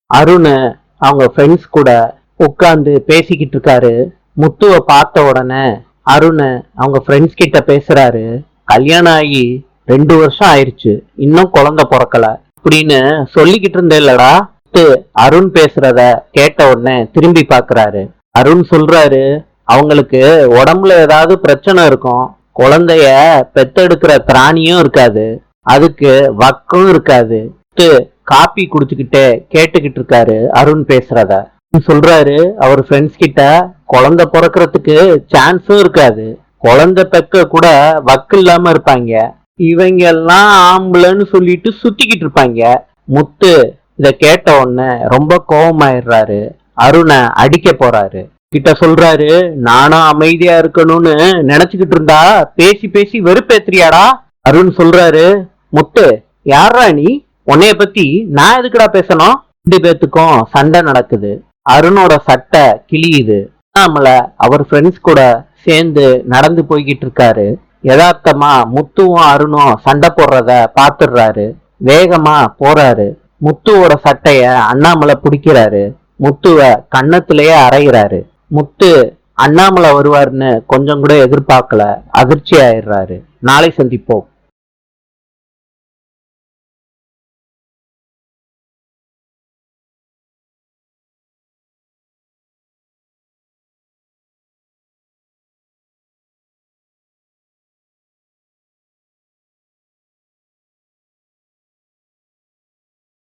அருண் அவங்க ஃப்ரெண்ட்ஸ் கூட உட்கார்ந்து பேசிக்கிட்டு இருக்காரு. முத்துவை பார்த்த உடனே அருண் அவங்க ஃப்ரெண்ட்ஸ் கிட்ட பேசுறாரு. கல்யாணம் ஆகி 2 வருஷம் ஆயிருச்சு, இன்னும் குழந்தை பிறக்கல அப்படின்னு சொல்லிக்கிட்டு இருந்தேல்லடா. முத்து அருண் பேசுறத கேட்ட உடனே திரும்பி பாக்குறாரு. அருண் சொல்றாரு, அவங்களுக்கு உடம்புல ஏதாவது பிரச்சனை இருக்கும், குழந்தைய பெத்தெடுக்கிற திராணியும் இருக்காது, அதுக்கு வக்கும் இருக்காது. முத்து காப்பி குடிச்சுக்கிட்டே கேட்டுக்கிட்டு இருக்காரு அருண் பேசுறத. சொல்றாரு அவர் ஃப்ரெண்ட்ஸ் கிட்ட, குழந்தை பிறக்கிறதுக்கு சான்ஸும் இருக்காது, குழந்தை பெக்க கூட வக்கு இல்லாம இருப்பாங்க, இவங்க எல்லாம் ஆம்பளைன்னு சொல்லிட்டு சுத்திக்கிட்டு இருப்பாங்க. முத்து இத கேட்ட உடனே ரொம்ப கோபமாயிடுறாரு. அருணை அடிக்க போறாரு. கிட்ட சொல்றாரு, நானும் அமைதியா இருக்கணும்னு நினைச்சுக்கிட்டு இருந்தா பேசி பேசி வெறுப்பேத்திரியாடா. அருண் சொல்றாரு, முத்து யாரா நீ, உன்னைய பத்தி நான் எதுக்குடா பேசணும்? 2 பேத்துக்கும் சண்டை நடக்குது. அருணோட சட்டை கிழியுது. நம்மள அவர் ஃப்ரெண்ட்ஸ் கூட சேர்ந்து நடந்து போய்கிட்டு இருக்காரு. யதார்த்தமா முத்துவும் அருணும் சண்டை போடுறத பாத்துடுறாரு. வேகமா போறாரு. முத்துவோட சட்டைய அண்ணாமலை பிடிக்கிறாரு. முத்துவ கன்னத்திலேயே அரைகிறாரு. முத்து அண்ணாமலை வருவாருன்னு கொஞ்சம் கூட எதிர்பார்க்கல. அதிர்ச்சி ஆயிடுறாரு. நாளை சந்திப்போம்.